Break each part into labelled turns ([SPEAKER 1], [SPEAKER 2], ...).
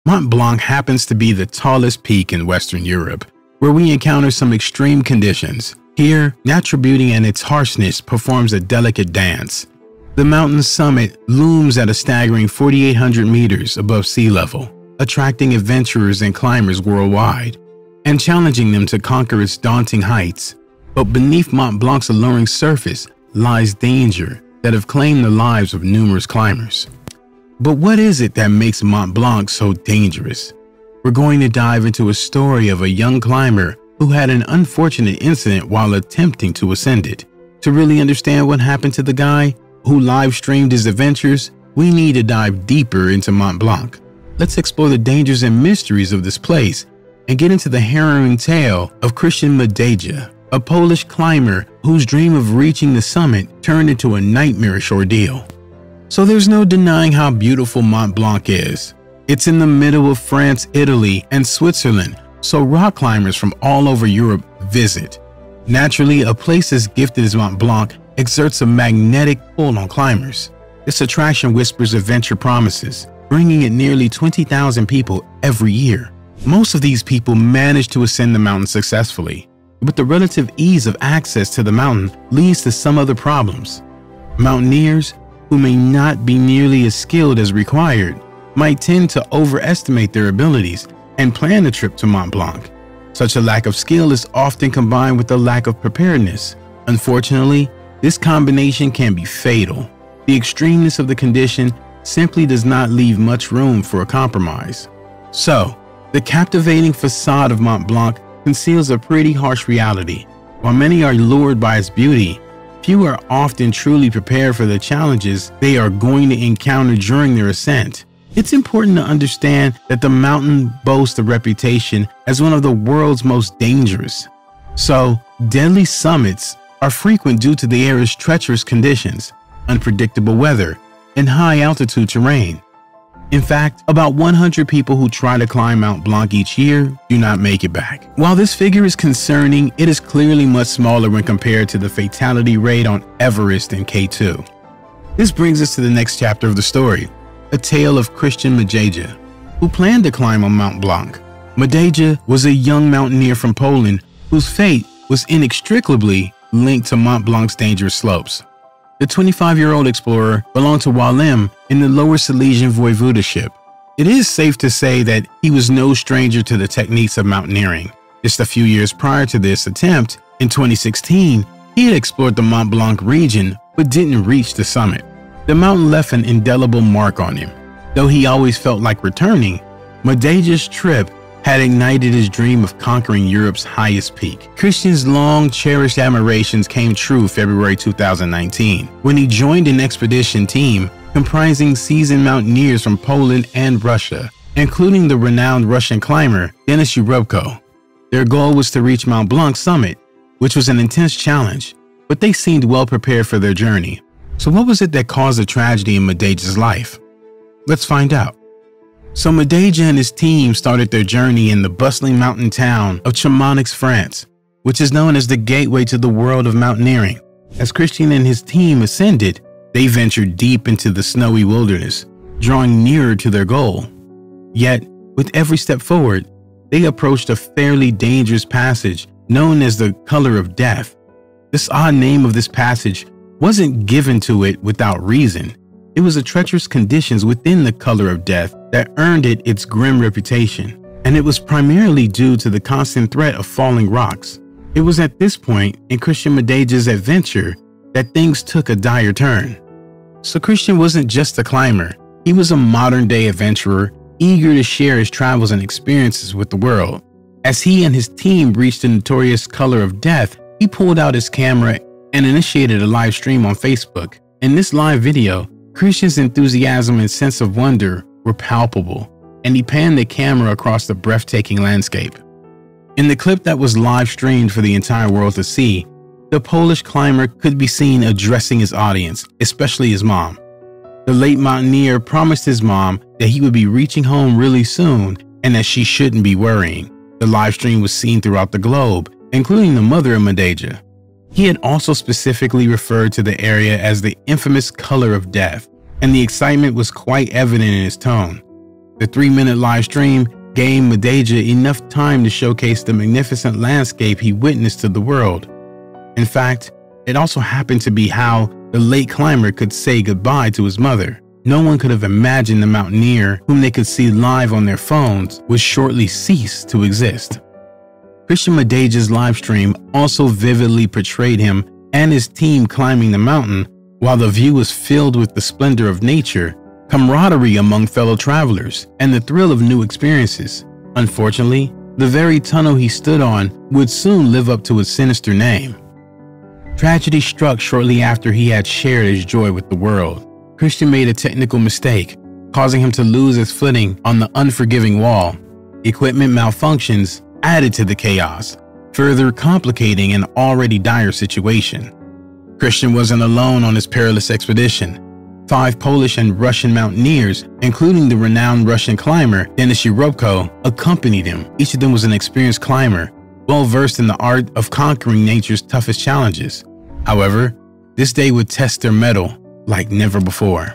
[SPEAKER 1] Mont Blanc happens to be the tallest peak in Western Europe, where we encounter some extreme conditions. Here, natural beauty and its harshness performs a delicate dance. The mountain's summit looms at a staggering 4,800 meters above sea level, attracting adventurers and climbers worldwide, and challenging them to conquer its daunting heights. But beneath Mont Blanc's alluring surface lies danger that have claimed the lives of numerous climbers. But what is it that makes Mont Blanc so dangerous? We're going to dive into a story of a young climber who had an unfortunate incident while attempting to ascend it. To really understand what happened to the guy who live-streamed his adventures, we need to dive deeper into Mont Blanc. Let's explore the dangers and mysteries of this place and get into the harrowing tale of Krystian Madeja, a Polish climber whose dream of reaching the summit turned into a nightmarish ordeal. So there's no denying how beautiful Mont Blanc is. It's in the middle of France, Italy, and Switzerland, so rock climbers from all over Europe visit. Naturally, a place as gifted as Mont Blanc exerts a magnetic pull on climbers. This attraction whispers adventure promises, bringing in nearly 20,000 people every year. Most of these people manage to ascend the mountain successfully, but the relative ease of access to the mountain leads to some other problems. Mountaineers, who may not be nearly as skilled as required, might tend to overestimate their abilities and plan the trip to Mont Blanc. Such a lack of skill is often combined with a lack of preparedness. Unfortunately, this combination can be fatal. The extremeness of the condition simply does not leave much room for a compromise. So, the captivating facade of Mont Blanc conceals a pretty harsh reality. While many are lured by its beauty, few are often truly prepared for the challenges they are going to encounter during their ascent. It's important to understand that the mountain boasts a reputation as one of the world's most dangerous. So, deadly summits are frequent due to the area's treacherous conditions, unpredictable weather, and high altitude terrain. In fact, about 100 people who try to climb Mont Blanc each year do not make it back. While this figure is concerning, it is clearly much smaller when compared to the fatality rate on Everest and K2. This brings us to the next chapter of the story, a tale of Krystian Madeja, who planned to climb on Mont Blanc. Madeja was a young mountaineer from Poland whose fate was inextricably linked to Mont Blanc's dangerous slopes. The 25-year-old explorer belonged to Walem in the Lower Silesian Voivodeship. It is safe to say that he was no stranger to the techniques of mountaineering. Just a few years prior to this attempt, in 2016, he had explored the Mont Blanc region but didn't reach the summit. The mountain left an indelible mark on him. Though he always felt like returning, Madeja's trip had ignited his dream of conquering Europe's highest peak. Krystian's long-cherished admirations came true February 2019, when he joined an expedition team comprising seasoned mountaineers from Poland and Russia, including the renowned Russian climber Denis Urubko. Their goal was to reach Mont Blanc summit, which was an intense challenge, but they seemed well prepared for their journey. So what was it that caused the tragedy in Madeja's life? Let's find out. So Madeja and his team started their journey in the bustling mountain town of Chamonix, France, which is known as the gateway to the world of mountaineering. As Krystian and his team ascended, they ventured deep into the snowy wilderness, drawing nearer to their goal. Yet, with every step forward, they approached a fairly dangerous passage known as the Color of Death. This odd name of this passage wasn't given to it without reason. It was the treacherous conditions within the Color of Death that earned it its grim reputation, and it was primarily due to the constant threat of falling rocks. It was at this point in Krystian Madeja's adventure that things took a dire turn. So Krystian wasn't just a climber, he was a modern-day adventurer, eager to share his travels and experiences with the world. As he and his team reached the notorious Color of Death, he pulled out his camera and initiated a live stream on Facebook. In this live video, Krystian's enthusiasm and sense of wonder were palpable, and he panned the camera across the breathtaking landscape. In the clip that was live streamed for the entire world to see, the Polish climber could be seen addressing his audience, especially his mom. The late mountaineer promised his mom that he would be reaching home really soon and that she shouldn't be worrying. The live stream was seen throughout the globe, including the mother of Madeja. He had also specifically referred to the area as the infamous Color of Death, and the excitement was quite evident in his tone. The 3-minute live stream gave Madeja enough time to showcase the magnificent landscape he witnessed to the world. In fact, it also happened to be how the late climber could say goodbye to his mother. No one could have imagined the mountaineer whom they could see live on their phones would shortly cease to exist. Krystian Madeja's livestream also vividly portrayed him and his team climbing the mountain. While the view was filled with the splendor of nature, camaraderie among fellow travelers, and the thrill of new experiences. Unfortunately, the very tunnel he stood on would soon live up to its sinister name. Tragedy struck shortly after he had shared his joy with the world. Krystian made a technical mistake, causing him to lose his footing on the unforgiving wall. Equipment malfunctions added to the chaos, further complicating an already dire situation. Krystian wasn't alone on his perilous expedition. 5 Polish and Russian mountaineers, including the renowned Russian climber Denis Yerobko, accompanied him. Each of them was an experienced climber, well-versed in the art of conquering nature's toughest challenges. However, this day would test their mettle like never before.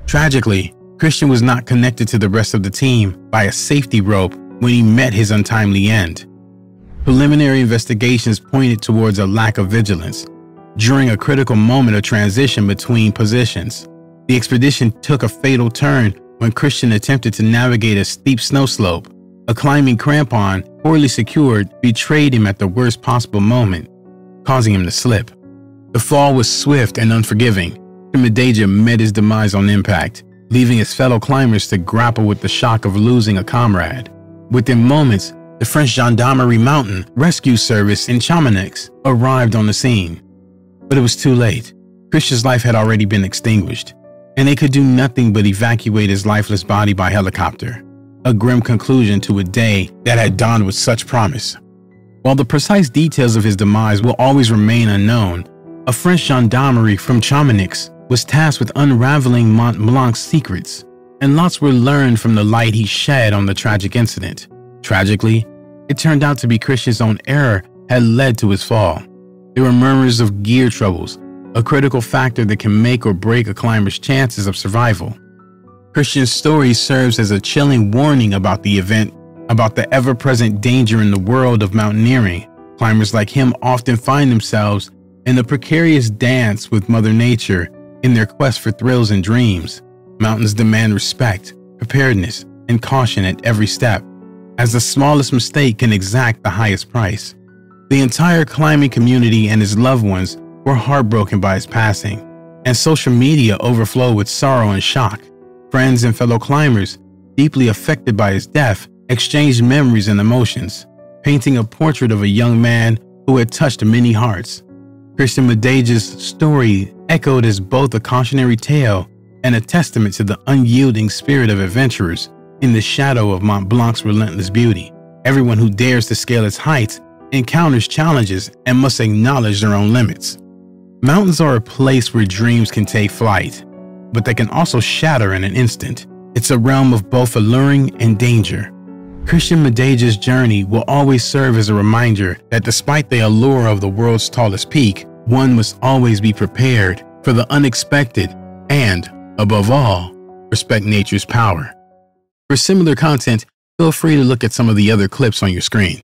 [SPEAKER 1] Tragically, Krystian was not connected to the rest of the team by a safety rope when he met his untimely end. Preliminary investigations pointed towards a lack of vigilance. During a critical moment of transition between positions, the expedition took a fatal turn when Krystian attempted to navigate a steep snow slope. A climbing crampon, poorly secured, betrayed him at the worst possible moment, causing him to slip. The fall was swift and unforgiving. Madeja met his demise on impact, leaving his fellow climbers to grapple with the shock of losing a comrade. Within moments, the French Gendarmerie Mountain Rescue Service in Chamonix arrived on the scene. But it was too late. Krystian's life had already been extinguished, and they could do nothing but evacuate his lifeless body by helicopter. A grim conclusion to a day that had dawned with such promise. While the precise details of his demise will always remain unknown, a French gendarmerie from Chamonix was tasked with unraveling Mont Blanc's secrets, and lots were learned from the light he shed on the tragic incident. Tragically, it turned out to be Krystian's own error had led to his fall. There were murmurs of gear troubles, a critical factor that can make or break a climber's chances of survival. Krystian's story serves as a chilling warning about the event, about the ever-present danger in the world of mountaineering. Climbers like him often find themselves in a precarious dance with Mother Nature in their quest for thrills and dreams. Mountains demand respect, preparedness, and caution at every step, as the smallest mistake can exact the highest price. The entire climbing community and his loved ones were heartbroken by his passing, and social media overflowed with sorrow and shock. Friends and fellow climbers, deeply affected by his death, exchanged memories and emotions, painting a portrait of a young man who had touched many hearts. Krystian Madeja's story echoed as both a cautionary tale and a testament to the unyielding spirit of adventurers in the shadow of Mont Blanc's relentless beauty. Everyone who dares to scale its heights encounters challenges and must acknowledge their own limits. Mountains are a place where dreams can take flight, but they can also shatter in an instant. It's a realm of both alluring and danger. Krystian Madeja's journey will always serve as a reminder that despite the allure of the world's tallest peak, one must always be prepared for the unexpected and, above all, respect nature's power. For similar content, feel free to look at some of the other clips on your screen.